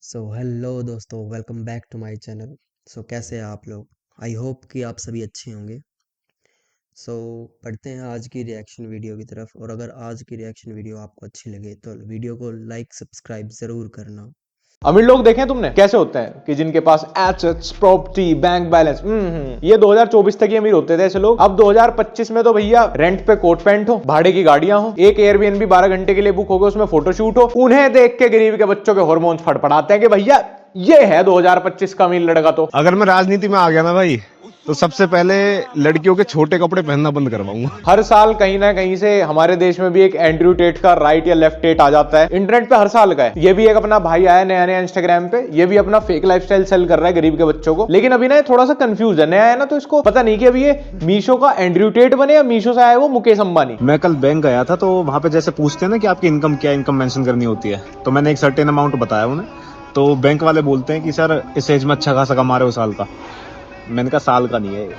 Hello दोस्तों, welcome back to my channel. कैसे हैं आप लोग? आई होप कि आप सभी अच्छे होंगे। सो पढ़ते हैं आज की रिएक्शन वीडियो की तरफ। और अगर आज की रिएक्शन वीडियो आपको अच्छी लगे तो वीडियो को लाइक सब्सक्राइब ज़रूर करना। अमीर लोग देखे तुमने कैसे होते हैं कि जिनके पास एसेट्स, प्रॉपर्टी, बैंक बैलेंस। ये 2024 तक ही अमीर होते थे ऐसे लोग। अब 2025 में तो भैया रेंट पे कोट पैंट हो, भाड़े की गाड़ियां हो, एक एयरबीएनबी 12 घंटे के लिए बुक हो गए, उसमें फोटोशूट हो। उन्हें देख के गरीब के बच्चों के हार्मोन्स फड़फड़ाते हैं कि भैया ये है 2025 का अमीर लड़का। तो अगर मैं राजनीति में आ गया ना भाई, तो सबसे पहले लड़कियों के छोटे कपड़े पहनना बंद करवाऊंगा। हर साल कहीं ना कहीं से हमारे देश में भी एक एंड्रयू टेट का राइट या लेफ्ट टेट आ जाता है। इंटरनेट पे हर साल का है। ये भी एक अपना भाई आया नया नया इंस्टाग्राम पे, ये भी अपना फेक लाइफस्टाइल सेल कर रहा है गरीब के बच्चों को। लेकिन अभी ना ये थोड़ा सा कंफ्यूज है, नया है ना, तो इसको पता नहीं कि अभी ये मीशो का एंड्रयू टेट बने या मीशो से आया वो मुकेश अंबानी। मैं कल बैंक गया था, तो वहां पे जैसे पूछते हैं ना कि आपकी इनकम क्या है, इनकम मेंशन करनी होती है, तो मैंने एक सर्टेन अमाउंट बताया उन्हें। तो बैंक वाले बोलते हैं कि सर इस एज में अच्छा खासा कमा रहे हो साल का। मैंने कहा साल का नहीं है,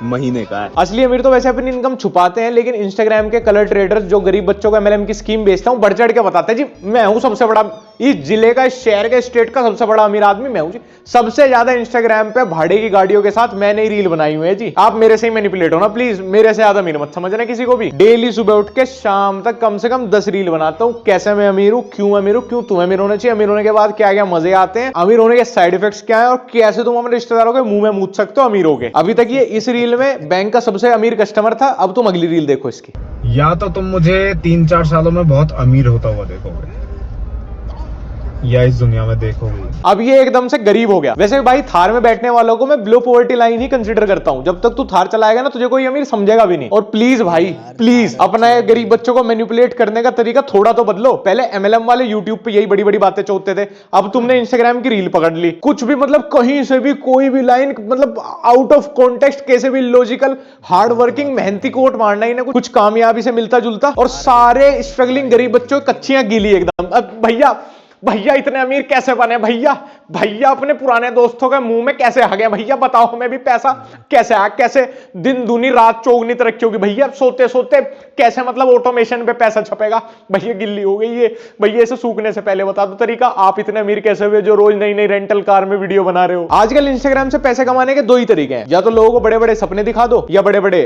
महीने का है। असली अमीर तो वैसे अपनी इनकम छुपाते हैं, लेकिन इंस्टाग्राम के कलर ट्रेडर्स जो गरीब बच्चों को एमएलएम की स्कीम बेचता हूं, बढ़ चढ़ के बताते हैं जी मैं हूं सबसे बड़ा, इस जिले का, इस शहर के, स्टेट का सबसे बड़ा अमीर आदमी मैं हूं जी। सबसे ज्यादा इंस्टाग्राम पे भाड़े की गाड़ियों के साथ मैंने ही रील बनाई हुई है जी। आप मेरे से ही मैनिपुलेट हो ना प्लीज, मेरे से ज्यादा अमीर मत समझना किसी को भी। डेली सुबह उठ के शाम तक कम से कम 10 रील बनाता हूं, कैसे मैं अमीर हूं, क्यों अमीर हूं, क्यों तुम्हें अमीर होना चाहिए, अमीर होने के बाद क्या क्या मजे आते हैं, अमीर होने के साइड इफेक्ट्स क्या है, और कैसे तुम अपने रिश्तेदारों के मुंह में मूत सकते हो अमीर हो गए। अभी तक ये इस रील में बैंक का सबसे अमीर कस्टमर था, अब तुम अगली रील देखो इसकी। या तो तुम मुझे 3-4 सालों में बहुत अमीर होता हुआ देखोगे, या इस दुनिया में देखोगे अब ये एकदम से गरीब हो गया। वैसे भाई थार में बैठने वालों को मैं बिलो पॉवर्टी लाइन ही कंसीडर करता हूं। जब तक तू थार चलाएगा ना तुझे कोई अमीर समझेगा भी नहीं। और प्लीज भाई प्लीज अपना ये गरीब बच्चों को मैनिपुलेट करने का तरीका थोड़ा तो बदलो। पहले एमएलएम वाले यूट्यूब पे यही बड़ी बड़ी बातें चोदते थे, अब तुमने इंस्टाग्राम की रील पकड़ ली। कुछ भी मतलब कहीं से भी कोई भी लाइन मतलब आउट ऑफ कॉन्टेक्स्ट, कैसे भी लॉजिकल, हार्ड वर्किंग मेहनती कोट मारना ही ना कुछ कामयाबी से मिलता जुलता, और सारे स्ट्रगलिंग गरीब बच्चों की कच्चियां गीली एकदम। अब भैया भैया इतने अमीर कैसे बने भैया, भैया अपने पुराने दोस्तों के मुंह में कैसे आ गए भैया, बताओ हमें भी पैसा कैसे आया, कैसे दिन दूनी रात चौगनी तरक्की होगी भैया, सोते सोते कैसे मतलब ऑटोमेशन पे पैसा छपेगा भैया, गिल्ली हो गई ये भैया, इसे सूखने से पहले बता दो तरीका। आप इतने अमीर कैसे हुए जो रोज नई नई रेंटल कार में वीडियो बना रहे हो। आजकल इंस्टाग्राम से पैसे कमाने के दो ही तरीके हैं, या तो लोगों को बड़े बड़े सपने दिखा दो, या बड़े बड़े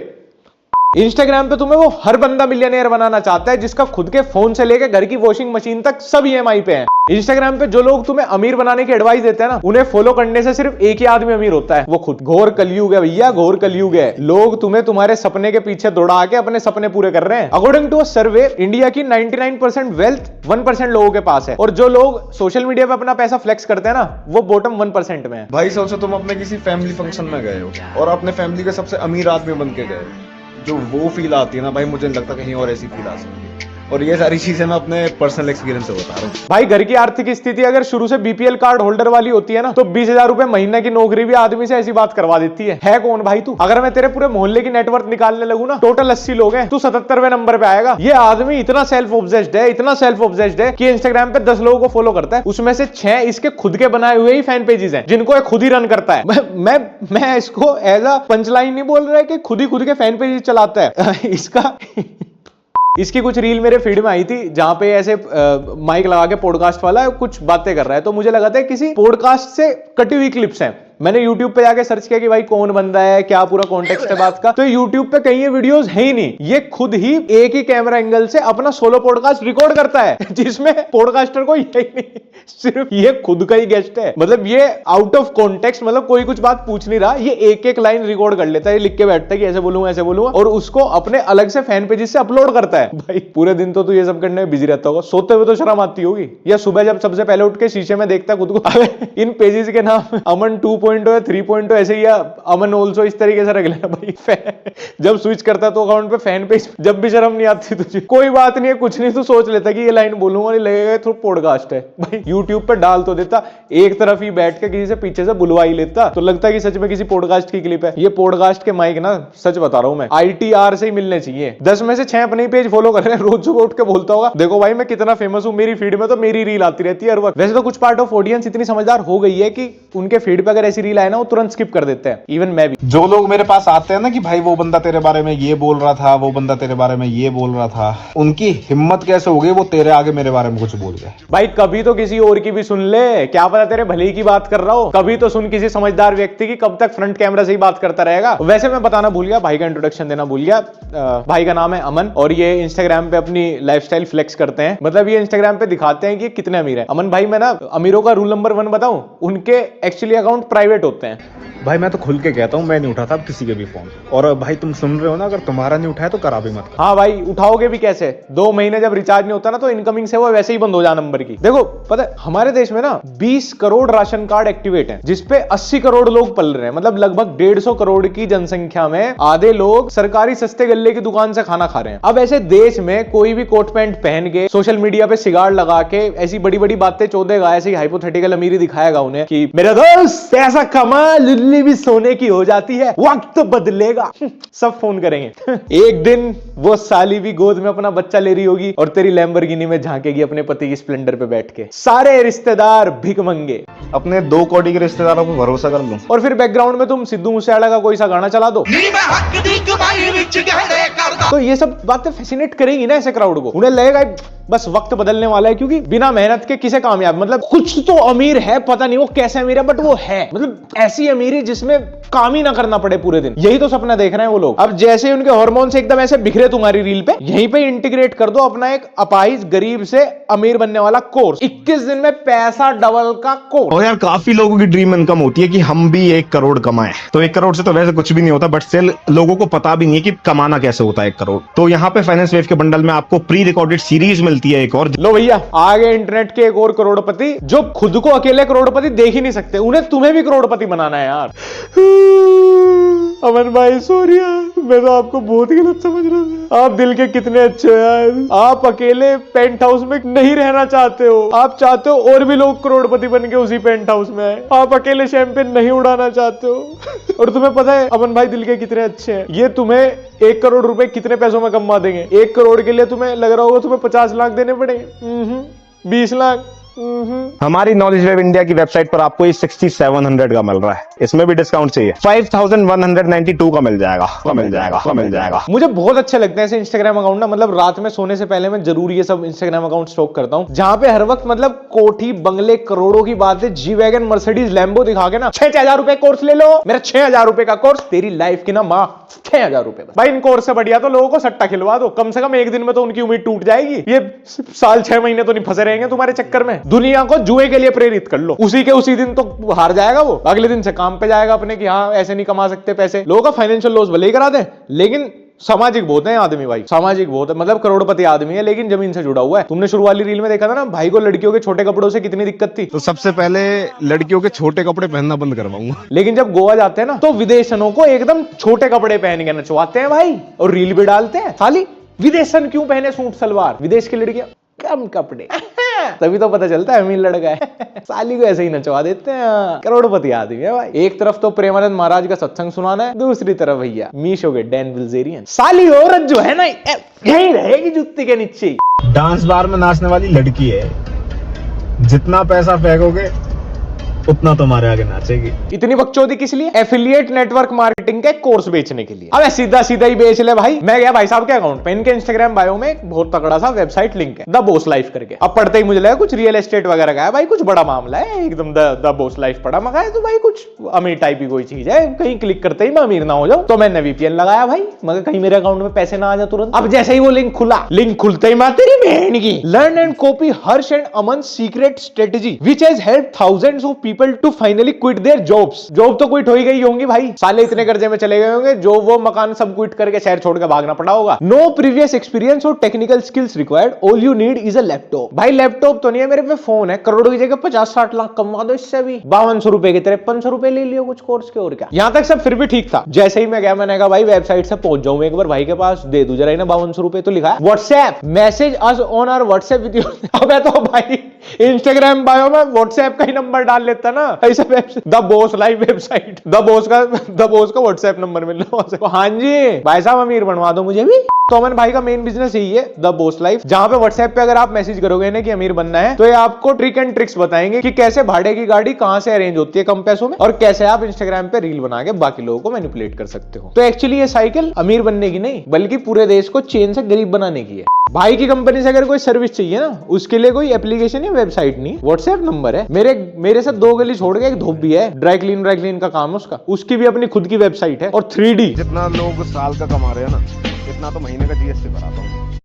इंस्टाग्राम पे तुम्हें वो हर बंदा मिलियनेयर बनाना चाहता है जिसका खुद के फोन से लेकर घर की वॉशिंग मशीन तक सब ईएमआई पे है। इंस्टाग्राम पे जो लोग तुम्हें अमीर बनाने की एडवाइस देते हैं ना, उन्हें फॉलो करने से सिर्फ एक ही आदमी अमीर होता है, वो खुद। घोर कलयुग है भैया, घोर कलयुग है। लोग तुम्हें तुम्हारे सपने के पीछे दौड़ा के अपने सपने पूरे कर रहे हैं। According to a survey, India की 99% वेल्थ 1% लोगों के पास है, और जो लोग सोशल मीडिया पे अपना पैसा फ्लेक्स करते हैं ना, वो बॉटम 1% में है। भाई सोचो तुम अपने किसी फैमिली फंक्शन में गए हो और अपने फैमिली के सबसे अमीर आदमी बन के गए हो, जो वो फील आती है ना भाई, मुझे नहीं लगता कहीं और ऐसी फील आ सकती है। और ये सारी चीजें मैं अपने पर्सनल एक्सपीरियंस से बता रहा हूँ। भाई घर की आर्थिक स्थिति अगर शुरू से बीपीएल कार्ड होल्डर वाली होती है ना, तो 20,000 रुपए महीने की नौकरी भी आदमी से ऐसी बात करवा देती है कौन भाई तू? अगर मैं तेरे पूरे मोहल्ले की नेटवर्क निकालने लगूं ना, टोटल 80 लोग हैं, तू 77वें नंबर पे आएगा। ये आदमी इतना सेल्फ ऑब्सेस्ड है, इतना सेल्फ ऑब्सेस्ड है कि इंस्टाग्राम पे 10 लोगों को फॉलो करता है, उसमें से 6 इसके खुद के बनाए हुए ही फैन पेजेस हैं जिनको ये खुद ही रन करता है। मैं इसको एज अ पंचलाइन नहीं बोल रहा है कि खुद ही के फैन पेजेस चलाता है। इसकी कुछ रील मेरे फीड में आई थी जहां पे ऐसे माइक लगा के पॉडकास्ट वाला कुछ बातें कर रहा है, तो मुझे लगा था किसी पॉडकास्ट से कटी हुई क्लिप्स हैं। मैंने YouTube पे जाके सर्च किया कि भाई कौन बंदा है, क्या पूरा कॉन्टेक्स्ट है बात का, तो YouTube पे कहीं ये वीडियोस है ही नहीं। ये खुद ही एक ही कैमरा एंगल से अपना सोलो पॉडकास्ट रिकॉर्ड करता है, जिसमें पॉडकास्टर को यही नहीं, सिर्फ ये खुद का ही गेस्ट है। मतलब ये आउट ऑफ कॉन्टेक्स्ट, मतलब कोई कुछ बात पूछ नहीं रहा, ये एक एक लाइन रिकॉर्ड कर लेता है, लिख के बैठता है कि ऐसे बोलूंगा ऐसे बोलूंगा, और उसको अपने अलग से फैन पेजेस से अपलोड करता है। भाई पूरे दिन तो तू ये सब करने में बिजी रहता होगा, सोते हुए तो शर्म आती होगी, या सुबह जब सबसे पहले उठ के शीशे में देखता खुद को। इन पेजेस के नाम अमन 2.0 या 3.0 ऐसे ही, या अमन ऑल्सो इस तरीके से रख लेना भाई। जब स्विच करता तो अकाउंट पे फैन पेज, जब भी शर्म नहीं आती तुझे, कोई बात नहीं है, कुछ नहीं, तू सोच लेता कि ये लाइन बोलूंगा, नहीं लगेगा तो पॉडकास्ट है भाई। यूट्यूब पे डाल तो देता, एक तरफ ही बैठ के किसी से पीछे से बुलवा ही लेता, तो लगता है कि सच में किसी पॉडकास्ट की क्लिप है। ये पॉडकास्ट के माइक ना, सच बता रहा हूं मैं, ITR से ही मिलने चाहिए। 10 में से 6 अपने ही पेज फॉलो कर रहे हैं, रोज सुबह उठ के बोलता होगा देखो भाई मैं कितना फेमस हूं, मेरी फीड में तो मेरी रील आती रहती है हर वक्त। वैसे तो कुछ पार्ट ऑफ ऑडियंस इतनी समझदार हो गई है कि उनके फीड पे अगर ऐसी ऐसी रील आए ना वो तुरंत स्किप कर देते हैं, इवन मैं भी। जो लोग मेरे पास आते हैं ना कि भाई वो बंदा तेरे बारे में ये बोल रहा था, वो बंदा तेरे बारे में ये बोल रहा था, उनकी हिम्मत कैसे हो गई वो तेरे आगे मेरे बारे में कुछ बोल गए। भाई कभी तो किसी और की भी सुन ले, क्या पता तेरे भले की बात कर रहा हो। कभी तो सुन किसी समझदार व्यक्ति की, कब तक फ्रंट कैमरा से ही बात करता रहेगा। वैसे मैं बताना भूल गया, भाई का इंट्रोडक्शन देना भूल गया। भाई का नाम है अमन और ये इंस्टाग्राम पे अपनी लाइफस्टाइल फ्लेक्स करते हैं, मतलब ये इंस्टाग्राम पे दिखाते हैं कि कितने अमीर है। अमन भाई, मैं ना अमीरों का रूल नंबर 1 बताऊं, उनके एक्चुअली अकाउंट प्राइवेट होते हैं। भाई मैं तो खुल के कहता हूँ, मैं नहीं उठाता अब किसी के भी फोन। और भाई तुम सुन रहे हो ना, अगर तुम्हारा नहीं उठाया तो करा भी मत। हाँ भाई, उठाओगे भी कैसे? 2 महीने जब रिचार्ज नहीं होता ना तो इनकमिंग से वो वैसे ही बंद हो जा नंबर की। देखो पता है हमारे देश में ना 20 करोड़ राशन कार्ड एक्टिवेट हैं, जिसपे 80 करोड़ लोग पल रहे हैं, मतलब लगभग 150 करोड़ की जनसंख्या में आधे लोग सरकारी सस्ते गल्ले की दुकान से खाना खा रहे हैं। अब ऐसे देश में कोई भी कोट पैंट पहन के सोशल मीडिया पे सिगार लगा के ऐसी बड़ी बड़ी बातें चौधेगा, ऐसी हाइपोथेटिकल अमीरी दिखाएगा उन्हें कि मेरा दोस्त पैसा कमा, लुल्ली भी सोने की हो जाती है, वक्त बदलेगा। सब फोन करेंगे। एक दिन वो साली भी गोद में अपना बच्चा ले रही होगी और तेरी लैम्बोर्गिनी में झांकेगी अपने पति की स्प्लेंडर पे बैठ के। सारे रिश्तेदार भिख मंगे। अपने 2 कौड़ी के रिश्तेदारों पर भरोसा कर लो और फिर बैकग्राउंड में तुम सिद्धू मूसेवाला का कोई सा गाना चला दो, तो ये सब बातें फैसिनेट करेंगी ना ऐसे क्राउड को। उन्हें लगेगा बस वक्त बदलने वाला है, क्योंकि बिना मेहनत के किसे कामयाब, मतलब कुछ तो अमीर है, पता नहीं वो कैसे अमीर है बट वो है, मतलब ऐसी अमीरी जिसमें काम ही ना करना पड़े पूरे दिन। यही तो सपना देख रहे हैं वो लोग। अब जैसे उनके हार्मोन्स एकदम ऐसे बिखरे तुम्हारी रील पे, यहीं पे इंटीग्रेट कर दो अपना एक अपाहिज गरीब से अमीर बनने वाला कोर्स। 21 दिन में पैसा डबल का कोर्स। और यार काफी लोगों की ड्रीम इनकम होती है कि हम भी 1 करोड़ कमाएं। तो 1 करोड़ से तो वैसे कुछ भी नहीं होता, बट स्टिल लोगों को पता भी नहीं है कि कमाना कैसे होता है 1 करोड़। तो यहाँ पे फाइनेंस वेव के बंडल में आपको प्री रिकॉर्डेड सीरीज मिलती है एक और। लो भैया, आगे इंटरनेट के एक और करोड़पति जो खुद को अकेले करोड़पति देख ही नहीं सकते, उन्हें तुम्हें भी करोड़पति बनाना है यार। अमन भाई सॉरी यार, मैं तो आपको बहुत ही गलत समझ रहा था। आप दिल के कितने अच्छे हो यार। आप अकेले पेंट हाउस में नहीं रहना चाहते हो, आप चाहते हो और भी लोग करोड़पति बन के उसी पेंट हाउस में आए। आप अकेले शैंपेन नहीं उड़ाना चाहते हो। और तुम्हें पता है अमन भाई दिल के कितने अच्छे हैं, ये तुम्हें 1 करोड़ रुपए कितने पैसों में कमा देंगे। 1 करोड़ के लिए तुम्हें लग रहा होगा तुम्हें 50 लाख देने पड़ेंगे, 20 लाख। हमारी नॉलेज वेब इंडिया की वेबसाइट पर आपको ये 6700 का मिल रहा है, इसमें भी डिस्काउंट चाहिए 5192 का मिल जाएगा। मुझे बहुत अच्छे लगते हैं ऐसे इंस्टाग्राम अकाउंट ना, मतलब रात में सोने से पहले मैं जरूर ये सब इंस्टाग्राम अकाउंट स्टॉक करता हूँ, जहां पे हर वक्त मतलब कोठी बंगले करोड़ों की बात है, जी वैगन मर्सिडीज लैम्बो दिखा के ना 6,000 रुपए कोर्स ले लो, मेरा 6,000 रुपए का कोर्स, तेरी लाइफ की ना माँ 6,000 रुपए। भाई इन कोर्स से बढ़िया तो लोगों को सट्टा खिलवा दो, कम से कम एक दिन में तो उनकी उम्मीद टूट जाएगी। ये साल 6 महीने तो नहीं फंसे रहेंगे तुम्हारे चक्कर में। दुनिया को जुए के लिए प्रेरित कर लो, उसी के उसी दिन तो हार जाएगा वो, अगले दिन से काम पे जाएगा अपने कि हाँ ऐसे नहीं कमा सकते पैसे। लोगों का फाइनेंशियल लॉस भले ही करा दे, लेकिन सामाजिक बहुत है आदमी भाई, सामाजिक बहुत है, मतलब करोड़पति आदमी है लेकिन जमीन से जुड़ा हुआ है। तुमने शुरू वाली रील में देखा था ना भाई को लड़कियों के छोटे कपड़ों से कितनी दिक्कत थी। तो सबसे पहले लड़कियों के छोटे कपड़े पहनना बंद करवाऊंगा। लेकिन जब गोवा जाते हैं ना तो विदेशनों को एकदम छोटे कपड़े पहन के नचवाते हैं भाई, और रील भी डालते हैं। खाली विदेशन क्यों पहने सूट सलवार, विदेश की लड़कियां कम कपड़े। तभी तो पता चलता है अमीर लड़का है। साली को ऐसे ही नचवा देते हैं, करोड़पति आदमी है भाई। एक तरफ तो प्रेमानंद महाराज का सत्संग सुनाना है, दूसरी तरफ भैया मीशो के डैन बिल्जेरियन। साली औरत जो है ना यही रहेगी जुत्ती के नीचे। डांस बार में नाचने वाली लड़की है, जितना पैसा फेंकोगे उतना तुम्हारे आगे नाचेगी। इतनी बकचोदी किस लिए? एफिलिएट नेटवर्क मार्केटिंग के कोर्स बेचने के लिए। अबे सीधा सीधा ही बेच ले भाई। मैं गया भाई साहब के अकाउंट पे, इनके इंस्टाग्राम बायो में एक बहुत तगड़ा सा वेबसाइट लिंक है, द बॉस लाइफ करके। अब पढ़ते ही मुझे लगा कुछ रियल एस्टेट वगैरह का है भाई, कुछ बड़ा मामला है एकदम। द बॉस लाइफ पढ़ा, मगा है तो भाई कुछ अमीर टाइप की कोई चीज है, कहीं क्लिक करते ही मैं अमीर ना हो जाऊं। तो मैंने वीपीएन लगाया भाई, मगर कहीं मेरे अकाउंट में पैसे ना आ जाए तुरंत। अब जैसे ही वो लिंक खुला, लिंक खुलते ही मैं तेरी बहन की learn and copy Harsh and Aman secret strategy which has helped thousands of people to finally quit their jobs. Job तो क्विट हो ही गई होंगी भाई, साले इतने कर्जे में चले गए होंगे, जो वो मकान सब क्विट करके शहर छोड़ के भागना पड़ा होगा। नो प्रीवियस एक्सपीरियंस और technical skills required, all you need is a laptop. भाई लैपटॉप तो नहीं है मेरे पे, फोन है। करोड़ों की जगह 50-60 लाख कमा दो इससे भी। 5200 रुपए के 5300 रुपए ले लियो कुछ कोर्स के, और क्या। यहां तक सब फिर भी ठीक था। जैसे ही मैं गया, मैंने कहा भाई वेबसाइट से पहुंच जाऊं एक बार भाई के पास, दे दू जरा ना 5200 रुपए। तो लिखा है WhatsApp message us on our WhatsApp with you. अब तो भाई इंस्टाग्राम बायो में व्हाट्सएप का ही नंबर डाल लेता रहता ना ऐसा website, the boss live website, the boss का व्हाट्सएप नंबर मिल रहा है। तो हाँ जी भाई साहब अमीर बनवा दो मुझे भी। तो अमन भाई का मेन बिजनेस यही है, द बॉस लाइफ, जहां पे व्हाट्सएप पे अगर आप मैसेज करोगे ना कि अमीर बनना है, तो ये आपको ट्रिक एंड ट्रिक्स बताएंगे कि कैसे भाड़े की गाड़ी कहां से अरेंज होती है कम पैसों में, और कैसे आप इंस्टाग्राम पे रील बना के बाकी लोगों को मैनिपुलेट कर सकते हो। तो एक्चुअली ये साइकिल अमीर बनने की नहीं बल्कि पूरे देश को चेन से गरीब बनाने की है। भाई की कंपनी से अगर कोई सर्विस चाहिए ना, उसके लिए कोई एप्लीकेशन या वेबसाइट नहीं, व्हाट्सएप नंबर है। मेरे से 2 गली छोड़ के एक धोबी है, ड्राई क्लीन का काम है उसका, उसकी भी अपनी खुद की वेबसाइट है और 3D। जितना लोग साल का कमा रहे हैं ना, इतना तो महीने का जीएसटी भराता हूँ।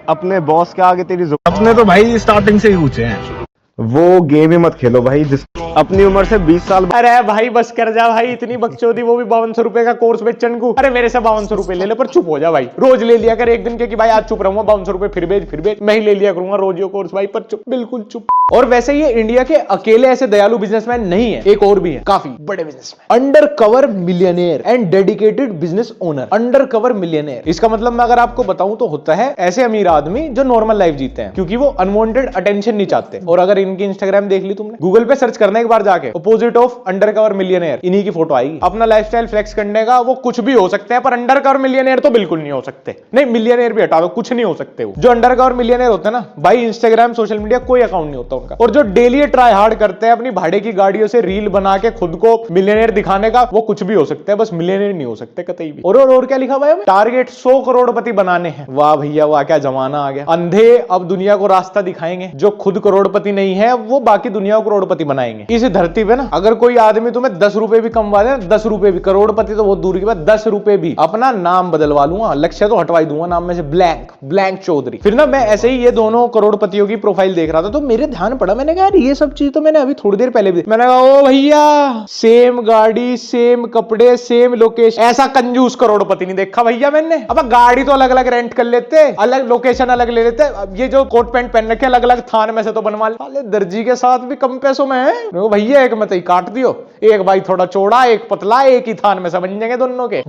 अपने बॉस के आगे तेरी अपने तो भाई स्टार्टिंग से ही ऊंचे हैं। वो गेम ही मत खेलो भाई, जिस अपनी उम्र से 20 साल। अरे भाई बस कर जा भाई, इतनी बकचोदी, वो भी 5200 रुपए का कोर्स बेचन को। अरे मेरे से 5200 रुपए ले ले, पर चुप हो जा भाई। रोज ले लिया कर एक दिन के कि भाई आज चुप रहूंगा, 5200 रुपए फिर बेच मैं ही ले लिया करूंगा रोज ये कोर्स भाई, पर चुप, बिल्कुल चुप। और वैसे ये इंडिया के अकेले ऐसे दयालु बिजनेसमैन नहीं है, एक और भी है काफी बड़े businessman, under cover millionaire and dedicated business owner. Under cover millionaire, इसका मतलब मैं अगर आपको बताऊं तो होता है ऐसे अमीर आदमी जो नॉर्मल लाइफ जीते हैं, क्योंकि वो अनवांटेड अटेंशन नहीं चाहते। और अगर इनकी इंस्टाग्राम देख ली तुमने, गूगल पे सर्च करना एक बार जाके, opposite of under cover millionaire, इन्हीं की फोटो आएगी। अपना लाइफस्टाइल फ्लेक्स करने का वो कुछ भी हो सकते हैं, पर अंडर कवर मिलियनेयर तो बिल्कुल नहीं हो सकते। नहीं, मिलियनेयर भी हटा दो, कुछ नहीं हो सकते। वो जो अंडर कवर मिलियनेयर होते हैं ना भाई, इंस्टाग्राम सोशल मीडिया कोई अकाउंट नहीं होता उनका, और जो डेली ट्राई हार्ड करते हैं अपनी भाड़े की गाड़ियों से रील बना के खुद को मिलियनेयर दिखाने का, वो कुछ भी हो सकते हैं, बस मिलियनेयर नहीं हो सकते कतई भी। और क्या लिखा हुआ है, टारगेट 100 करोड़पति बनाने हैं। वाह भैया वाह, क्या जमाना आ गया। अंधे अब दुनिया को रास्ता दिखाएंगे, जो खुद करोड़पति नहीं है वो बाकी दुनिया को करोड़पति बनाएंगे। इस धरती पे ना अगर कोई आदमी तुम्हें 10 रुपए भी कमवा दे, 10 रुपए भी, करोड़पति तो बहुत दूर की बात, 10 रुपए भी, अपना नाम बदलवा लूंगा, लक्ष्य तो हटवा दूंगा नाम में से, ब्लैंक चौधरी। फिर ना मैं ऐसे ही ये दोनों करोड़पतियों की प्रोफाइल देख रहा था, तो मेरे ध्यान पड़ा, मैंने कहा ये सब चीज तो मैंने अभी थोड़ी देर पहले भी, मैंने कहा ओ भैया, सेम गाड़ी, सेम कपड़े, सेम लोकेशन, ऐसा कंजूस करोड़पति नहीं देखा भैया मैंने। अब गाड़ी तो अलग अलग रेंट कर लेते, अलग लोकेशन अलग ले लेते, अब ये जो कोट पैंट पहन रखे अलग अलग थान में से तो बनवा ले, दर्जी के साथ भी कम पैसों में है भैया, एक में तो काट दियो, एक भाई थोड़ा चौड़ा एक पतला, एक ही थान में से बन जाएंगे दोनों के।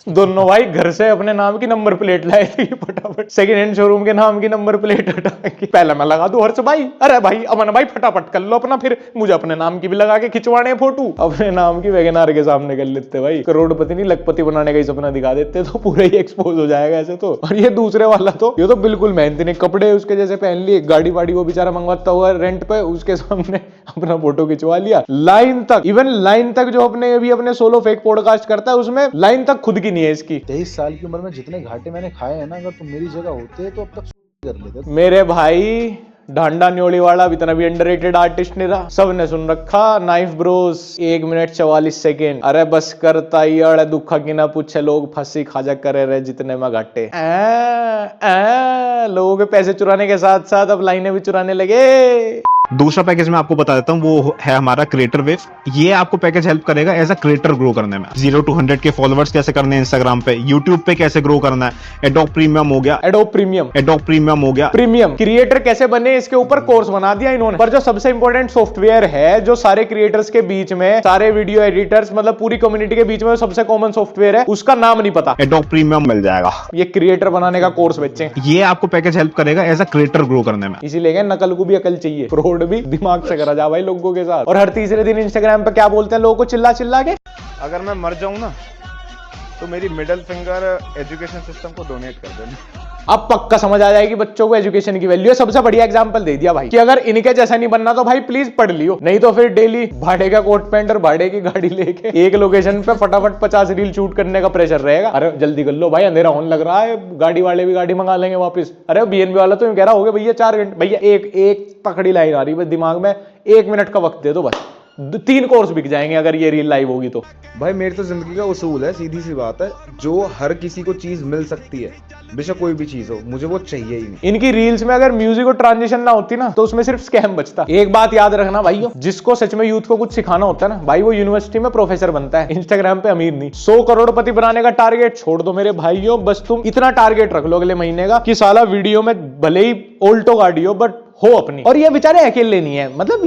दोनों भाई घर से अपने नाम की नंबर प्लेट लाए थे फटाफट, सेकंड हैंड शोरूम के नाम की नंबर प्लेट हटा के, पहले मैं लगा दूं हर्ष भाई, अरे भाई अमन भाई फटाफट कर लो अपना, फिर मुझे अपने नाम की भी लगा के खिंचवाने फोटो, अपने नाम की वैगनार के सामने कर लेते भाई। करोड़पति नहीं लखपति बनाने का ही सपना दिखा देते तो पूरा ही एक्सपोज हो जाएगा ऐसे तो। और ये दूसरे वाला तो, ये तो बिल्कुल मेहनती नहीं, कपड़े उसके जैसे पहन लिए, गाड़ी वाड़ी वो बेचारा मंगवाता हुआ रेंट पे, उसके सामने अपना फोटो खिंचवा लिया, लाइन तक, इवन लाइन तक जो अपने सोलो फेक पॉडकास्ट करता है उसमें लाइन तक खुद की नहीं है इसकी। 23 साल की उम्र में जितने घाटे मैंने खाए हैं ना, अगर तुम मेरी जगह होते तो अब तक कर लेते। मेरे भाई ढांडा न्योली वाला इतना भी अंडररेटेड आर्टिस्ट नहीं रहा, सबने सुन रखा नाइफ ब्रोस 1 मिनट 44 सेकेंड। अरे बस करता ही अड़े दुखा की ना पूछे, लोग फंसी खाजा करे रहे जितने में घाटे, लोगों के पैसे चुराने के साथ साथ अब लाइनें भी चुराने लगे। दूसरा पैकेज मैं आपको बता देता हूँ, वो है हमारा क्रिएटर वेव। ये आपको पैकेज हेल्प करेगा एज अ क्रिएटर ग्रो करने में। 0 to 100 के फॉलोअर्स कैसे करने हैं इंस्टाग्राम पे, यूट्यूब पे कैसे ग्रो करना है, एडोब प्रीमियम हो गया, एडोब प्रीमियम हो गया, प्रीमियम क्रिएटर कैसे बने इसके ऊपर कोर्स बना दिया इन्होंने। पर जो सबसे इंपॉर्टेंट सॉफ्टवेयर है, जो सारे क्रिएटर्स के बीच में, सारे वीडियो एडिटर्स मतलब पूरी कम्युनिटी के बीच में सबसे कॉमन सॉफ्टवेयर है, उसका नाम नहीं पता, एडोब प्रीमियम मिल जाएगा। ये क्रिएटर बनाने का कोर्स बच्चे, ये आपको पैकेज हेल्प करेगा एज अ क्रिएटर ग्रो करने में। इसीलिए नकल को भी अकल चाहिए, फ्रॉड भी दिमाग से करा जा भाई लोगों के साथ। और हर तीसरे दिन इंस्टाग्राम पे क्या बोलते हैं लोगों को चिल्ला चिल्ला के, अगर मैं मर जाऊं ना तो मेरी मिडिल फिंगर एजुकेशन सिस्टम को डोनेट कर देना। अब पक्का समझ आ जाएगी बच्चों को एजुकेशन की वैल्यू। सबसे बढ़िया एग्जांपल दे दिया भाई कि अगर इनके जैसा नहीं बनना तो भाई प्लीज पढ़ लियो, नहीं तो फिर डेली भाड़े का कोट पैंट और भाड़े की गाड़ी लेके एक लोकेशन पे फटाफट 50 रील शूट करने का प्रेशर रहेगा। अरे जल्दी कर लो भाई, अंधेरा होने लग रहा है, गाड़ी वाले भी गाड़ी मंगा लेंगे वापस। अरे बीएनबी वाला तो कह रहा होगा भैया 4 घंटे, भैया एक तकड़ी लाइन आ रही है दिमाग में, 1 मिनट का वक्त दे दो बस, 3 कोर्स बिक जाएंगे अगर ये रील लाइव होगी तो। भाई मेरी तो जिंदगी का उसूल है, सीधी सी बात है, जो हर किसी को चीज मिल सकती है, बेशक कोई भी चीज हो, मुझे वो चाहिए ही नहीं। इनकी रील्स में अगर म्यूजिक और ट्रांजिशन ना होती ना तो उसमें सिर्फ स्कैम बचता। एक बात याद रखना भाइयों, जिसको सच में यूथ को कुछ सिखाना होता है ना भाई, वो यूनिवर्सिटी में प्रोफेसर बनता है, इंस्टाग्राम पे अमीर नहीं। 100 करोड़पति बनाने का टारगेट छोड़ दो मेरे भाइयों, बस तुम इतना टारगेट रख लो अगले महीने का कि साला वीडियो में भले ही ऑल्टो गाड़ी हो बट हो अपनी। और ये बेचारे अकेले नहीं है, मतलब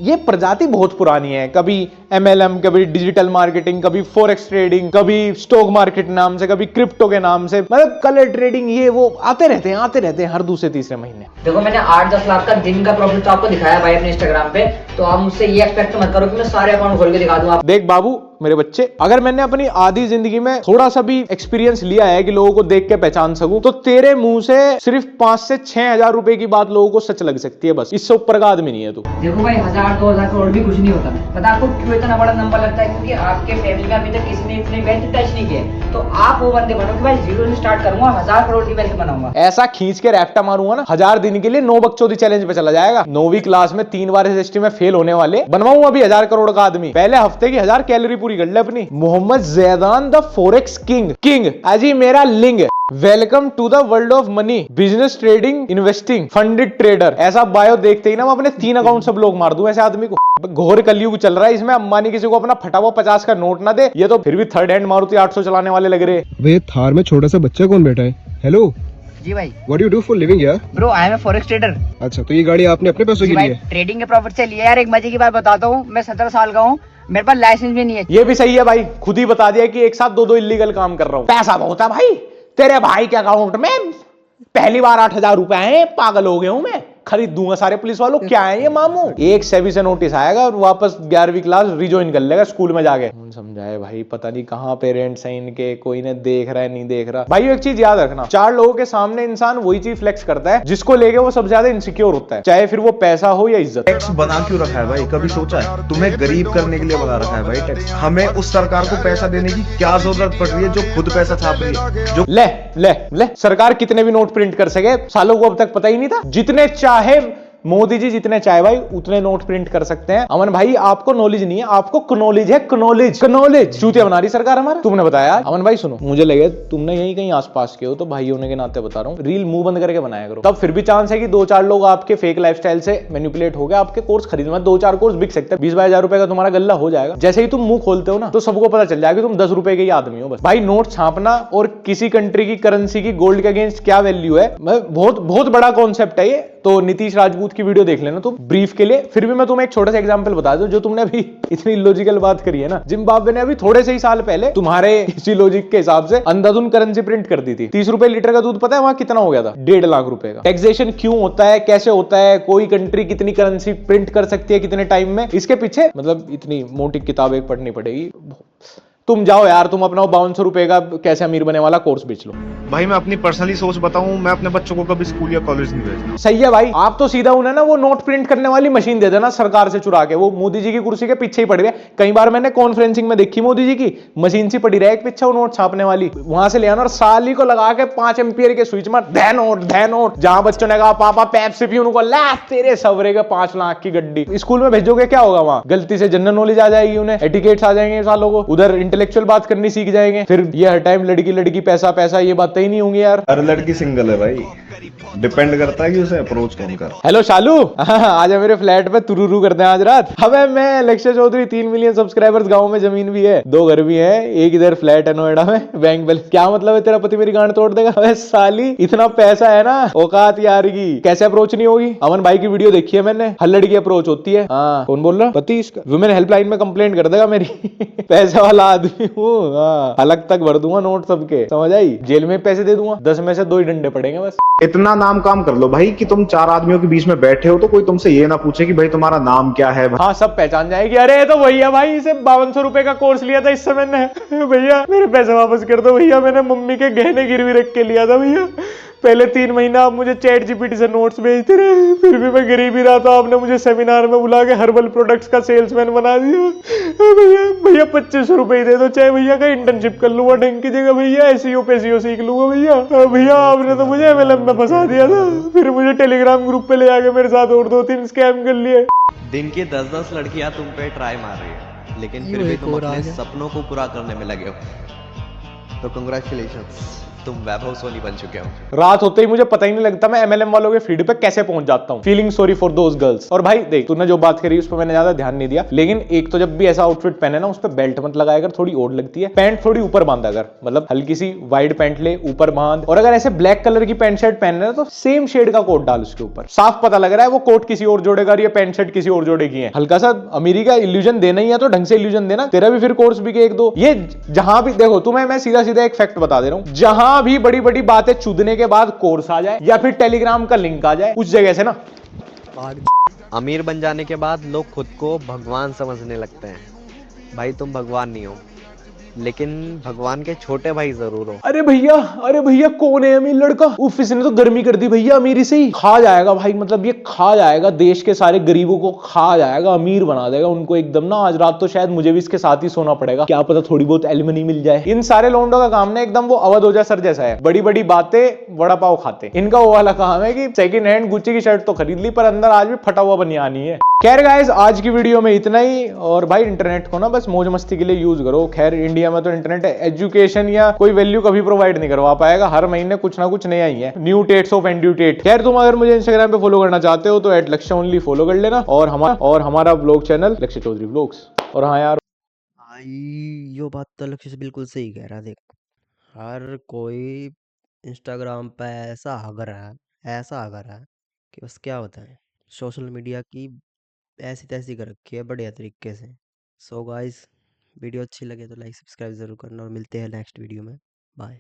ये प्रजाति बहुत पुरानी है। कभी MLM, कभी डिजिटल मार्केटिंग, कभी फॉरेक्स ट्रेडिंग, कभी स्टॉक मार्केट नाम से, कभी क्रिप्टो के नाम से, मतलब कलर ट्रेडिंग, ये वो आते रहते हैं हर दूसरे तीसरे महीने। देखो मैंने 8-10 लाख का दिन का प्रॉफिट तो आपको दिखाया भाई अपने इंस्टाग्राम पे, तो आप मुझसे ये एक्सपेक्ट मत करो कि मैं सारे अकाउंट खोल के दिखा दूं। आप देख बाबू मेरे बच्चे, अगर मैंने अपनी आधी जिंदगी में थोड़ा सा भी एक्सपीरियंस लिया है कि लोगों को देख के पहचान सकूं, तो तेरे मुंह से सिर्फ 5 से 6 हजार रुपए की बात लोगों को सच लग सकती है, बस इससे ऊपर का आदमी नहीं है तू। देखो भाई 1000-2000 करोड़ भी कुछ नहीं होता। पता आपको क्यों इतना बड़ा नंबर लगता है? क्योंकि आपके फैमिली में अभी तक किसी ने इतने वेल्थ टच नहीं किए। तो आप वो बंदे बनो कि भाई जीरो से स्टार्ट करूंगा, 1000 करोड़ की वेल्थ बनाऊंगा। ऐसा खींच के रैप्टा मारूंगा ना, 1000 दिन के लिए 9 बकचोदी चैलेंज पे चला जाएगा। 9वीं क्लास में 3 बार SST में फेल होने वाले बनवाऊंगा अभी 1000 करोड़ का आदमी। पहले हफ्ते की 1000 कैलोरी पूरी कर ले अपनी। Mohammad Zaidan the forex king अजी मेरा लिंग। Welcome to the world of money, business, trading, investing, funded trader. ऐसा बायो देखते ही ना मैं अपने 3 अकाउंट सब लोग मार दूं ऐसे आदमी को। घोर कलयुग चल रहा है, इसमें अंबानी किसी को अपना फटा हुआ 50 का नोट ना दे, ये तो फिर भी थर्ड हैंड मारुति 800 चलाने वाले लग रहे। वे थार में छोटा सा बच्चा कौन बैठा है? हेलो, जी भाई। What do you do for living यार? Bro I am a forex trader. अच्छा, तो ये गाड़ी आपने अपने पैसों की ली है? ट्रेडिंग के प्रॉफिट से लिया यार। एक मजे की बात बताता हूँ, मैं 17 साल का हूँ, मेरे पास लाइसेंस भी नहीं है। ये भी सही है भाई, खुद ही बता दिया कि एक साथ 2 इलीगल काम कर रहा हूँ। पैसा बहुत है भाई, तेरे भाई के अकाउंट में पहली बार 8000 रुपए आए। पागल हो गया हूं मैं, खरीद दूंगा सारे पुलिस वालों। क्या है ये मामू? एक सेबी से नोटिस आएगा और वापस 11वीं क्लास रिजॉइन कर लेगा स्कूल में जाके। समझाए भाई, पता नहीं कहां पेरेंट्स हैं इनके, कोई ने देख रहा है नहीं देख रहा। भाई एक चीज याद रखना, 4 लोगों के सामने इंसान वही चीज फ्लेक्स करता है जिसको लेके वो सबसे ज्यादा इनसिक्योर होता है, चाहे फिर वो पैसा हो या इज्जत। टैक्स बना क्यों रखा है भाई? कभी सोचा है? तुम्हें गरीब करने के लिए बना रखा है भाई टैक्स। हमें उस सरकार को पैसा देने की क्या जरूरत पड़ रही है जो खुद पैसा छाप रही है? जो ले सरकार कितने भी नोट प्रिंट कर सके, सालों को अब तक पता ही नहीं था। जितने चाहे मोदी जी जितने चाहे भाई उतने नोट प्रिंट कर सकते हैं। अमन भाई आपको नॉलेज नहीं है, आपको कनॉलेज है। कनॉलेज चूतिया बना रही सरकार हमारा। तुमने बताया अमन भाई, सुनो मुझे लगे तुमने यही कहीं आसपास के हो, तो भाई होने के नाते बता रहा हूँ, रील मुंह बंद करके बनाया करो, तब फिर भी चांस है कि 2-4 लोग आपके फेक लाइफस्टाइल से मैनिपुलेट हो गए, आपके कोर्स खरीदना। 2-4 कोर्स बिक सकते हैं, 20-22 हजार रुपए का तुम्हारा गल्ला हो जाएगा। जैसे ही तुम मुंह खोलते हो ना, तो सबको पता चल जाएगा कि तुम 10 रुपए के ही आदमी हो बस। भाई नोट छापना और किसी कंट्री की करेंसी की गोल्ड के अगेंस्ट क्या वैल्यू है, बहुत बड़ा कॉन्सेप्ट है ये। तो नीतीश राजपूत की वीडियो देख लेना तुम ब्रीफ के लिए। फिर भी मैं तुम्हें एक छोटा सा एग्जांपल बता दूं, जो तुमने अभी इतनी लॉजिकल बात करी है ना, जिम्बाब्वे ने अभी थोड़े से ही साल पहले तुम्हारे इसी लॉजिक के हिसाब से अंधाधुन करेंसी प्रिंट कर दी थी। 30 रुपए लीटर का दूध पता है वहां कितना हो गया था? 1.5 लाख रुपए का। टैक्सेशन क्यों होता है, कैसे होता है, कोई कंट्री कितनी करेंसी प्रिंट कर सकती है कितने टाइम में, इसके पीछे मतलब इतनी मोटी किताब एक पढ़नी पड़ेगी। तुम जाओ यार, तुम अपना 5200 रुपए का कैसे अमीर बने वाला कोर्स बेच लो। भाई मैं अपनी पर्सनली सोच बताऊं, मैं अपने बच्चों को कभी स्कूल या कॉलेज नहीं भेजना। सही है भाई, आप तो सीधा उन्हें ना वो नोट प्रिंट करने वाली मशीन दे देना सरकार से चुरा के, वो मोदी जी की कुर्सी के पीछे ही पड़ी है। कई बार मैंने कॉन्फ्रेंसिंग में देखी मोदी जी की मशीन सी पड़ी रहे एक पीछे वो नोट छापने वाली, वहां से ले आना और साली को लगा के 5 एम्पियर के स्विच में धै नोट। जहां बच्चों ने कहा पापा पेप्सी पी, उनको ला तेरे सवरे के 5 लाख की गड्डी। स्कूल में भेजोगे क्या होगा? वहां गलती से जनरल नॉलेज आ जाएगी, उन्हें एटिकेट्स आ जाएंगे सालों को, उधर इंटेलेक्चुअल बात करनी सीख जाएंगे। फिर ये हर टाइम लड़की पैसा ये बातें ही नहीं होंगी यार। हर लड़की सिंगल है भाई, डिपेंड करता है कि उसे अप्रोच कौन कर। हेलो शालू, आजा मेरे फ्लैट पे तुरुरु करते हैं आज रात। अबे मैं लक्ष्य चौधरी, 3 मिलियन सब्सक्राइबर्स, गांव में जमीन भी है, 2 घर भी है, एक इधर फ्लैट है नोएडा में, बैंक बैलेंस। क्या मतलब है तेरा पति मेरी गांड तोड़ देगा? अबे साली इतना पैसा है ना, औकात यार की कैसे अप्रोच नहीं होगी? अमन भाई की वीडियो देखी है मैंने, हर लड़की अप्रोच होती है। हाँ कौन बोल रहा? पति इसका वुमेन हेल्पलाइन में कंप्लेंट कर देगा मेरी। पैसे वाला आदमी हूँ, अलग तक भर दूंगा नोट सबके, समझ आई? जेल में पैसे दे दूंगा, 10 में से 2 ही डंडे पड़ेंगे बस। इतना नाम काम कर लो भाई कि तुम 4 आदमियों के बीच में बैठे हो तो कोई तुमसे ये ना पूछे कि भाई तुम्हारा नाम क्या है। हाँ सब पहचान जाएगी, अरे ये तो भैया भाई, इसे 5200 रुपए का कोर्स लिया था इससे मैंने। भैया मेरे पैसे वापस कर दो भैया, मैंने मम्मी के गहने गिरवी रख के लिया था भैया। पहले 3 महीना आप मुझे चैट जीपीटी से नोट्स भेजते रहे, फिर भी मैं गरीब ही रहा था। आपने मुझे सेमिनार में बुला के हर्बल प्रोडक्ट्स का सेल्समैन बना दिया। भैया 2500 रुपए ही दे दो, चाहे भैया का इंटर्नशिप कर लूंगा ढंग की जगह, भैया एसईओ पेसीओ सीख लूंगा भैया। भैया आपने तो मुझे MLM में फंसा दिया था, फिर मुझे टेलीग्राम ग्रुप पे ले जाके मेरे साथ और 2-3 स्कैम कर लिए। दिन की 10-10 लड़कियां तुम पे ट्राई मार रही है, लेकिन फिर भी तुम अपने सपनों को पूरा करने में लगे हो, तो कंग्रेचुलेशंस। तुम वैभव सोनी बन चुके हो। रात होते ही मुझे पता ही नहीं लगता मैं MLM वालों के फीड पे कैसे पहुंच जाता हूँ। Feeling sorry for those girls. और भाई देख, तूने जो बात करी उस पर मैंने ज्यादा ध्यान नहीं दिया, लेकिन एक तो जब भी ऐसा आउटफिट पहने ना, उस पर बेल्ट मत लगाया कर, थोड़ी ओड लगती है। पैंट थोड़ी ऊपर बांधा कर, मतलब हल्की सी वाइड पैंट ले, ऊपर बांध। और अगर ऐसे ब्लैक कलर की पैंट शर्ट पहन रहे ना, तो सेम शेड का कोट डाल उसके ऊपर। साफ पता लग रहा है वो कोट किसी और जोड़ेगा और ये पैंट शर्ट किसी और जोड़ेगी है। हल्का सा अमीरी का इल्यूजन देना ही है तो ढंग से इल्यूजन देना। तेरा भी फिर कोर्स भी के एक दो। ये जहां भी देखो, तुम्हें मैं सीधा सीधा एक फैक्ट बता दे रहा हूं, जहां भी बड़ी बड़ी बातें चुदने के बाद कोर्स आ जाए या फिर टेलीग्राम का लिंक आ जाए, उस जगह से ना अमीर बन जाने के बाद लोग खुद को भगवान समझने लगते हैं। भाई तुम भगवान नहीं हो, लेकिन भगवान के छोटे भाई जरूर हो। अरे भैया कौन है अमीर लड़का? उफ, इसने तो गर्मी कर दी भैया अमीरी से ही। खा जाएगा भाई, मतलब ये खा जाएगा, देश के सारे गरीबों को खा जाएगा, अमीर बना देगा उनको एकदम ना। आज रात तो शायद मुझे भी इसके साथ ही सोना पड़ेगा, क्या पता थोड़ी बहुत एलिमनी मिल जाए। इन सारे लोंडों का काम ना एकदम वो अवध ओझा सर जैसा है, बड़ी बड़ी बातें, वड़ा पाव खाते। इनका वो वाला काम है कि सेकंड हैंड गुच्ची की शर्ट तो खरीद ली, पर अंदर आज भी फटा हुआ बनियानी है। खैर गाइस, आज की वीडियो में इतना ही। और भाई इंटरनेट को ना बस मौज मस्ती के लिए यूज करो। खैर इंडिया में तो इंटरनेट एजुकेशन या कोई वैल्यू कभी प्रोवाइड नहीं करवा पाएगा। हर महीने कुछ ना कुछ नया ही है, न्यू टेट्स ऑफ एंड्यूटेट। खैर तुम अगर मुझे इंस्टाग्राम पे फॉलो करना चाहते हो तो @लक्ष्य ओनली फॉलो कर लेना, और हमारा ब्लॉग चैनल लक्ष्य चौधरी ब्लॉग्स। और हाँ यार, भाई यो बात तो लक्ष्य से बिल्कुल सही कह रहा है। देख, हर कोई इंस्टाग्राम पे ऐसा अगर है कि बस क्या बताएं, सोशल मीडिया की ऐसी तैसी कर रखी है बढ़िया तरीके से। सो गाइस, वीडियो अच्छी लगे तो लाइक सब्सक्राइब ज़रूर करना और मिलते हैं नेक्स्ट वीडियो में। बाय।